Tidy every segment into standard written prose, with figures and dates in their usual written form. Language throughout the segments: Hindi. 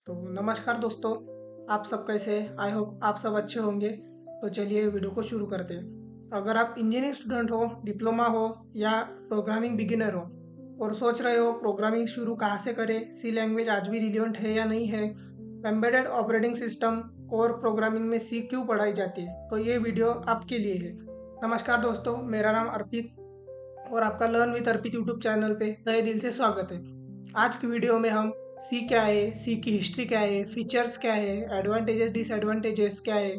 तो नमस्कार दोस्तों, आप सब कैसे हैं? आई होप आप सब अच्छे होंगे। तो चलिए वीडियो को शुरू करते हैं। अगर आप इंजीनियरिंग स्टूडेंट हो, डिप्लोमा हो या प्रोग्रामिंग बिगिनर हो और सोच रहे हो प्रोग्रामिंग शुरू कहाँ से करें, सी लैंग्वेज आज भी रिलेवेंट है या नहीं है, embedded operating system core programming में सी क्यों पढ़ाई जाती है, तो ये वीडियो आपके लिए है। नमस्कार दोस्तों, मेरा नाम अर्पित और आपका learn with Arpit YouTube channel पे तहे दिल से स्वागत है। आज की वीडियो में हम सी क्या है, सी की हिस्ट्री क्या है, फीचर्स क्या है, एडवांटेजेस डिसएडवांटेजेस क्या है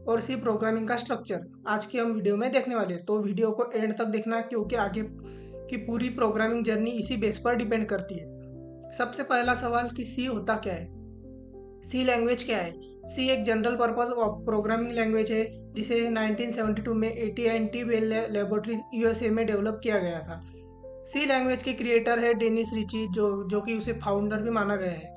और सी प्रोग्रामिंग का स्ट्रक्चर आज की हम वीडियो में देखने वाले हैं। तो वीडियो को एंड तक देखना क्योंकि आगे की पूरी प्रोग्रामिंग जर्नी इसी बेस पर डिपेंड करती है। सबसे पहला सवाल कि सी होता क्या है, सी लैंग्वेज क्या है। सी एक जनरल पर्पज प्रोग्रामिंग लैंग्वेज है जिसे 1972 में AT&T बेल लेबोरेटरीज यूएसए में डेवलप किया गया था। सी लैंग्वेज के क्रिएटर है डेनिस रिची, जो कि उसे फाउंडर भी माना गया है।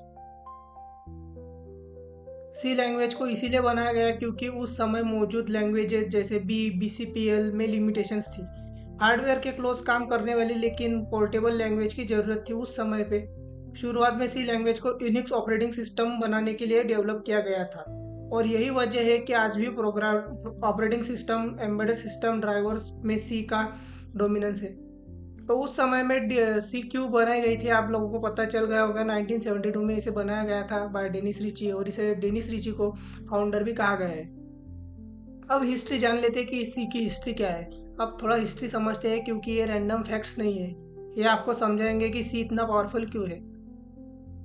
सी लैंग्वेज को इसीलिए बनाया गया क्योंकि उस समय मौजूद लैंग्वेजेस जैसे BCPL में लिमिटेशंस थी। हार्डवेयर के क्लोज काम करने वाली लेकिन पोर्टेबल लैंग्वेज की ज़रूरत थी उस समय पे। शुरुआत में सी लैंग्वेज को यूनिक्स ऑपरेटिंग सिस्टम बनाने के लिए डेवलप किया गया था और यही वजह है कि आज भी program operating system, embedded system drivers में सी का डोमिनेंस है। तो उस समय में सी क्यू बनाई गई थी, आप लोगों को पता चल गया होगा। 1972 में इसे बनाया गया था बाय डेनिस रिची और इसे डेनिस रिची को फाउंडर भी कहा गया है। अब हिस्ट्री जान लेते हैं कि सी की हिस्ट्री क्या है। अब थोड़ा हिस्ट्री समझते हैं क्योंकि ये रैंडम फैक्ट्स नहीं है, ये आपको समझाएंगे कि सी इतना पावरफुल क्यों है।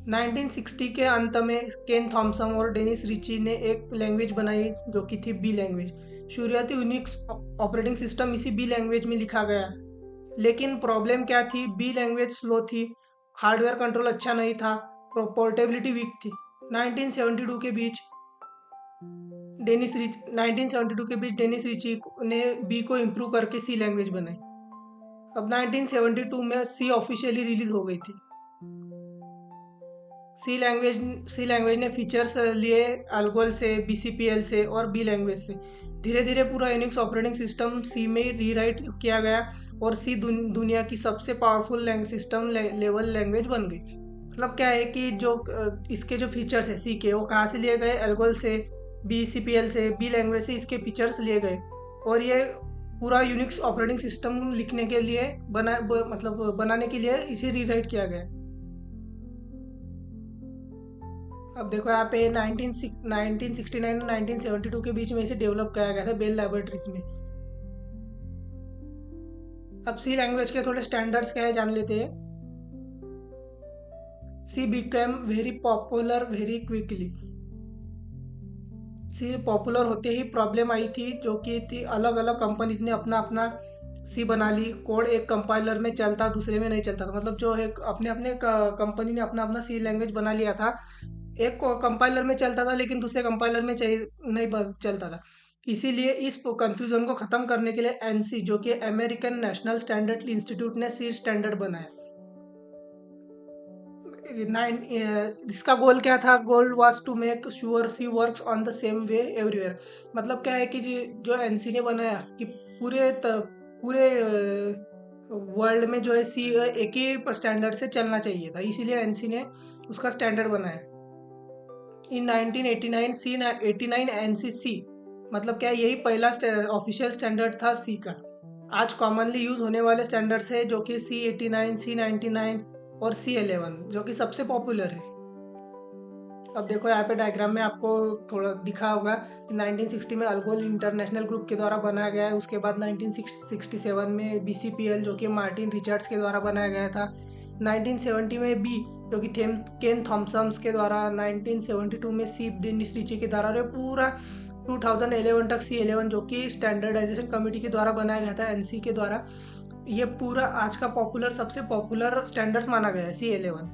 1960 के अंत में केन थॉमसन और डेनिस रिची ने एक लैंग्वेज बनाई जो कि थी बी लैंग्वेज। शुरुआती यूनिक्स ऑपरेटिंग सिस्टम इसी बी लैंग्वेज में लिखा गया, लेकिन प्रॉब्लम क्या थी, बी लैंग्वेज स्लो थी, हार्डवेयर कंट्रोल अच्छा नहीं था, पोर्टेबिलिटी वीक थी। 1972 के बीच 1972 के बीच डेनिस रिची ने बी को इम्प्रूव करके सी लैंग्वेज बनाई। अब 1972 में सी ऑफिशियली रिलीज हो गई थी। सी लैंग्वेज ने फीचर्स लिए अल्गोल से, BCPL से और बी लैंग्वेज से। धीरे धीरे पूरा यूनिक्स ऑपरेटिंग सिस्टम सी में रीराइट किया गया और सी दुनिया की सबसे पावरफुल सिस्टम लेवल लैंग्वेज बन गई। मतलब क्या है कि जो इसके जो फीचर्स है सी के, वो कहाँ से लिए गए, अल्गोल से, BCPL से, बी लैंग्वेज से इसके फीचर्स लिए गए और ये पूरा यूनिक्स ऑपरेटिंग सिस्टम लिखने के लिए मतलब बनाने के लिए इसे रीराइट किया गया। अब देखो यहाँ पे 1969 और 1972 के बीच में इसे डेवलप किया गया था बेल लैबोरेटरीज में। अब सी लैंग्वेज के थोड़े स्टैंडर्ड्स क्या है जान लेते हैं। C became very popular very quickly. C popular होते ही प्रॉब्लम आई थी जो कि थी अलग अलग कंपनीज ने अपना अपना सी बना ली। कोड एक कंपाइलर में चलता, दूसरे में नहीं चलता था। मतलब जो एक अपने अपने कंपनी ने अपना अपना सी लैंग्वेज बना लिया था, एक कंपाइलर में चलता था लेकिन दूसरे कंपाइलर में चाहिए नहीं चलता था। इसीलिए इस कंफ्यूजन को ख़त्म करने के लिए एनसी, जो कि अमेरिकन नेशनल स्टैंडर्ड इंस्टीट्यूट ने सी स्टैंडर्ड बनाया। इसका गोल क्या था, goal was to make sure C works on the same way everywhere. मतलब क्या है कि जो एनसी ने बनाया कि पूरे वर्ल्ड में जो है सी एक ही स्टैंडर्ड से चलना चाहिए था, इसीलिए एनसी ने उसका स्टैंडर्ड बनाया। इन 1989 सी 89 NCC, मतलब क्या यही पहला ऑफिशियल स्टैंडर्ड था सी का। आज कॉमनली यूज होने वाले स्टैंडर्ड्स है जो कि C89, C99 और C11 जो कि सबसे पॉपुलर है। अब देखो यहाँ पे डायग्राम में आपको थोड़ा दिखा होगा कि 1960 में अल्गोल इंटरनेशनल ग्रुप के द्वारा बनाया गया है। उसके बाद 1967 में BCPL जो कि मार्टिन रिचर्ड्स के द्वारा बनाया गया था। 1970 में बी जो कि केन थॉमसन्स के द्वारा, 1972 में सी डेनिस रिची के द्वारा, और पूरा 2011 तक C11 जो कि स्टैंडर्डाइजेशन कमेटी के द्वारा बनाया गया था, NC के द्वारा। ये पूरा आज का सबसे पॉपुलर स्टैंडर्ड्स माना गया है C11।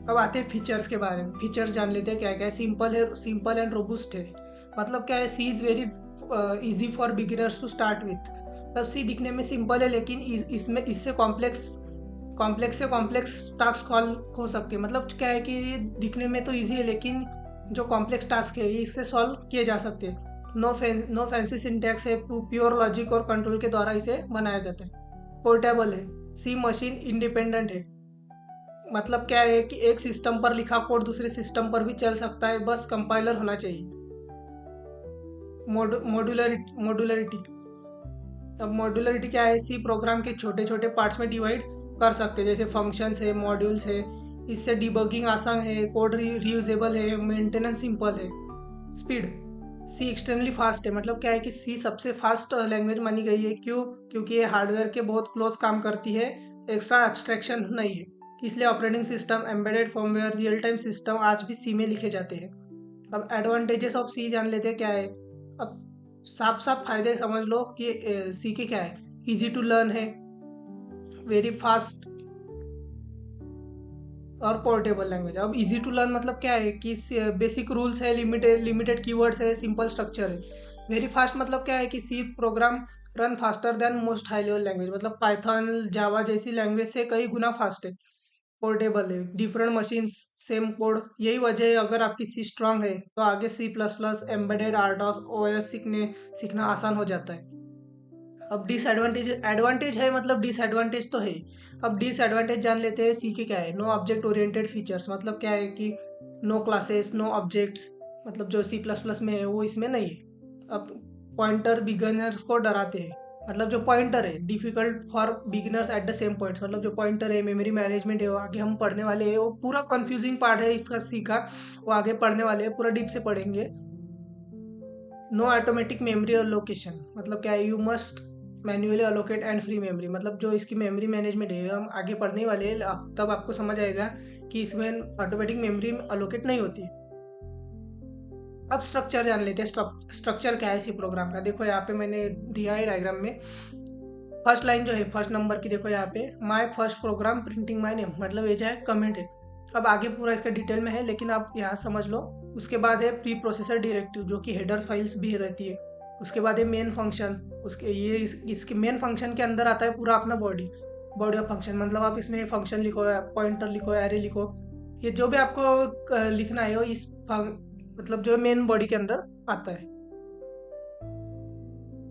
अब आते हैं फीचर्स के बारे में। फीचर्स जान लेते हैं क्या क्या है। सिंपल एंड रोबुस्ट है। मतलब क्या है, C is very easy for beginners to start with. मतलब सी दिखने में सिंपल है लेकिन इसमें इससे कॉम्प्लेक्स टास्क सॉल्व हो सकते हैं। मतलब क्या है कि ये दिखने में तो इजी है लेकिन जो कॉम्प्लेक्स टास्क है ये इससे सॉल्व किए जा सकते हैं। नो फैंसी सिंटैक्स है, प्योर लॉजिक और कंट्रोल के द्वारा इसे बनाया जाता है। पोर्टेबल है, सी मशीन इंडिपेंडेंट है। मतलब क्या है कि एक सिस्टम पर लिखा कोड दूसरे सिस्टम पर भी चल सकता है, बस कंपाइलर होना चाहिए। मॉड्यूलरिटी। अब मॉड्यूलरिटी क्या है, सी प्रोग्राम के छोटे छोटे पार्ट्स में डिवाइड कर सकते हैं, जैसे फंक्शंस है, मॉड्यूल्स है। इससे डिबगिंग आसान है, कोड रीयूजेबल है, मेंटेनेंस सिंपल है। स्पीड। सी एक्सट्रीमली फास्ट है, मतलब क्या है कि सी सबसे फास्ट लैंग्वेज मानी गई है। क्यों? क्योंकि ये हार्डवेयर के बहुत क्लोज काम करती है, एक्स्ट्रा एब्स्ट्रैक्शन नहीं है। इसलिए operating system, embedded firmware, real time system आज भी सी में लिखे जाते हैं। अब एडवांटेजेस ऑफ सी जान लेते हैं क्या है। अब साफ साफ फायदे समझ लो कि सी के क्या है। इजी टू लर्न है, वेरी फास्ट और पोर्टेबल लैंग्वेज। अब इजी टू लर्न मतलब क्या है कि बेसिक रूल्स है, लिमिटेड लिमिटेड कीवर्ड्स है, सिंपल स्ट्रक्चर है। वेरी फास्ट मतलब क्या है कि C program run faster than most high level language, मतलब पाइथन जावा जैसी लैंग्वेज से कई गुना फास्ट है। पोर्टेबल है, डिफरेंट मशीन्स सेम कोड। यही वजह है अगर आपकी सी स्ट्रांग है तो आगे C plus plus, embedded, RTOS, OS सीखना आसान हो जाता है। अब डिसएडवांटेज, एडवांटेज है मतलब डिसएडवांटेज तो है। अब डिसएडवांटेज जान लेते हैं सी के क्या है। नो ऑब्जेक्ट ओरिएंटेड फीचर्स, मतलब क्या है कि नो क्लासेस, नो ऑब्जेक्ट्स, मतलब जो सी प्लस प्लस में है वो इसमें नहीं है। अब पॉइंटर बिगिनर्स को डराते हैं, मतलब जो पॉइंटर है difficult for beginners at the same point, मतलब जो पॉइंटर है, मेमोरी मैनेजमेंट है, वो आगे हम पढ़ने वाले हैं, वो पूरा कंफ्यूजिंग पार्ट है इसका सी का, वो आगे पढ़ने वाले हैं, पूरा डीप से पढ़ेंगे। नो ऑटोमेटिक मेमोरी अलोकेशन, मतलब क्या है, you must manually allocate and free memory, मतलब जो इसकी मेमोरी मैनेजमेंट है हम आगे पढ़ने वाले हैं, तब आपको समझ आएगा कि इसमें ऑटोमेटिक मेमोरी अलोकेट नहीं होती। अब स्ट्रक्चर जान लेते हैं। स्ट्रक्चर क्या है इसी प्रोग्राम का, देखो यहाँ पे मैंने दिया है डायग्राम में। फर्स्ट लाइन जो है फर्स्ट नंबर की, देखो यहाँ पे my first program printing my name, मतलब ये जो है कमेंट है। अब आगे पूरा इसका डिटेल में है लेकिन आप यहाँ समझ लो। उसके बाद है प्री प्रोसेसर डायरेक्टिव, जो कि हेडर फाइल्स भी रहती है। उसके बाद है मेन फंक्शन। उसके ये इसके मेन फंक्शन के अंदर आता है पूरा अपना बॉडी, बॉडी ऑफ फंक्शन, मतलब आप इसमें फंक्शन लिखो, पॉइंटर लिखो, एरे लिखो। ये जो भी आपको लिखना है वो मतलब जो मेन बॉडी के अंदर आता है।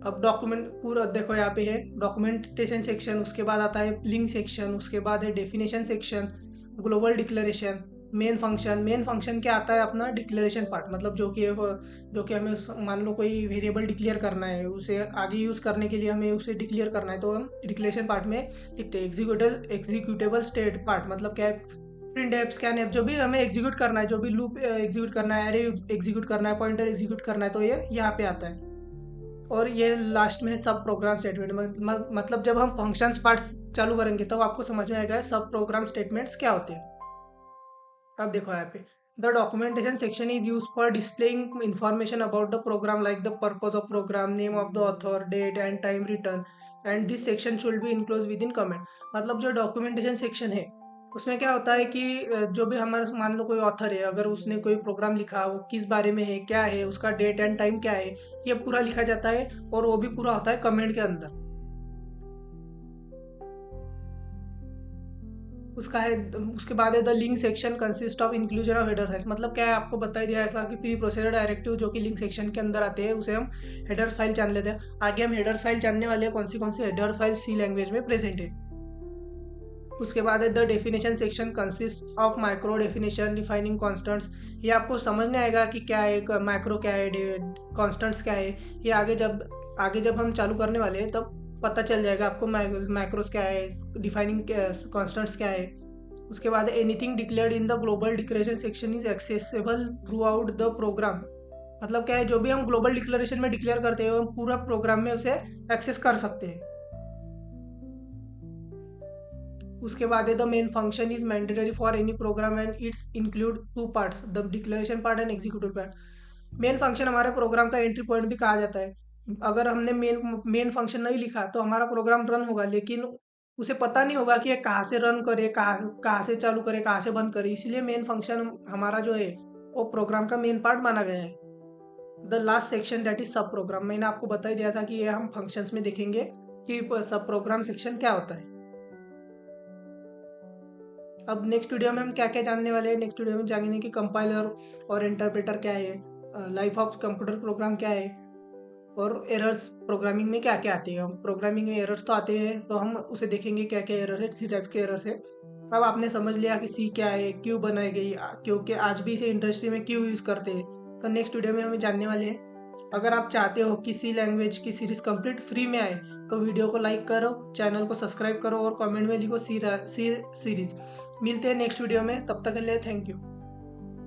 अब डॉक्यूमेंट पूरा देखो यहाँ पे है डॉक्यूमेंटेशन सेक्शन, उसके बाद आता है लिंक सेक्शन, उसके बाद है definition section, global declaration, main function क्या आता है अपना डिक्लेरेशन पार्ट, मतलब जो कि हमें मान लो कोई वेरिएबल डिक्लेयर करना है, उसे आगे यूज़ करने के लिए हमें उसे डिक्लेयर करना है, तो हम डिक्लेरेशन पार्ट में लिखते हैं। एग्जीक्यूटेबल स्टेट पार्ट, मतलब क्या है, प्रिंट एप, स्कैन एप, जो भी हमें एग्जीक्यूट करना है, जो भी लूप एग्जीक्यूट करना है, एरे एग्जीक्यूट करना है, पॉइंटर एग्जीक्यूट करना है, तो ये यहाँ पे आता है। और ये लास्ट में है सब प्रोग्राम स्टेटमेंट, मतलब जब हम फंक्शंस पार्ट्स चालू करेंगे तब आपको समझ में आएगा सब प्रोग्राम स्टेटमेंट्स क्या होते हैं। अब देखो यहाँ पे the documentation section is use for displaying information about the program, like the purpose of program, name of the author, date and time return, and this section should be enclose within comment. मतलब जो डॉक्यूमेंटेशन सेक्शन है उसमें क्या होता है कि जो भी हमारा मान लो कोई ऑथर है, अगर उसने कोई प्रोग्राम लिखा, वो किस बारे में है, क्या है उसका डेट एंड टाइम क्या है, ये पूरा लिखा जाता है। और वो भी पूरा होता है कमेंट के अंदर। उसका है उसके बाद है the link section consist of inclusion of header files, मतलब क्या है आपको बता ही दिया था कि प्री प्रोसेसर डायरेक्टिव जो कि लिंक सेक्शन के अंदर आते हैं उसे हम हेडर फाइल जान लेते हैं। आगे हम हेडर फाइल जानने वाले हैं कौन सी हेडर फाइल सी लैंग्वेज में प्रेजेंट है। उसके बाद है the definition section consist of micro definition defining constants. ये आपको समझ नहीं आएगा कि क्या है माइक्रो, क्या है कॉन्स्टेंट्स, क्या है ये आगे जब हम चालू करने वाले हैं तब पता चल जाएगा आपको माइक्रोस क्या है, डिफाइनिंग कॉन्स्टेंट्स क्या है। उसके बाद anything declared in the global declaration section is accessible throughout the program, मतलब क्या है जो भी हम ग्लोबल डिक्लेरेशन में डिक्लेयर करते हैं हम पूरा प्रोग्राम में उसे एक्सेस कर सकते हैं। उसके बाद है the main function is mandatory for any program and it's include two parts, the declaration part and executive part. Main function हमारे प्रोग्राम का एंट्री पॉइंट भी कहा जाता है। अगर हमने मेन फंक्शन नहीं लिखा तो हमारा प्रोग्राम रन होगा लेकिन उसे पता नहीं होगा कि ये कहाँ से रन करे, कहाँ से चालू करे, कहाँ से बंद करे, इसीलिए मेन फंक्शन हमारा जो है वो प्रोग्राम का मेन पार्ट माना गया है। The last section that is सब प्रोग्राम, मैंने आपको बता ही दिया था कि ये हम फंक्शंस में देखेंगे कि सब प्रोग्राम सेक्शन क्या होता है। अब नेक्स्ट वीडियो में हम क्या क्या जानने वाले हैं, नेक्स्ट वीडियो में जानेंगे कि कंपाइलर और इंटरप्रेटर क्या है, लाइफ ऑफ कंप्यूटर प्रोग्राम क्या है, और एरर्स प्रोग्रामिंग में क्या क्या आते हैं। प्रोग्रामिंग में एरर्स तो आते हैं, तो हम उसे देखेंगे क्या क्या एरर है, सी टाइप के एरर्स है। अब आपने समझ लिया कि सी क्या है, क्यों बनाई गई, क्योंकि आज भी इसे इंडस्ट्री में क्यों यूज़ करते हैं, तो नेक्स्ट वीडियो में हम जानने वाले हैं। अगर आप चाहते हो कि सी लैंग्वेज की सीरीज कंप्लीट फ्री में आए, तो वीडियो को लाइक करो, चैनल को सब्सक्राइब करो और कमेंट में लिखो सी सीरीज। मिलते हैं नेक्स्ट वीडियो में, तब तक के लिए थैंक यू।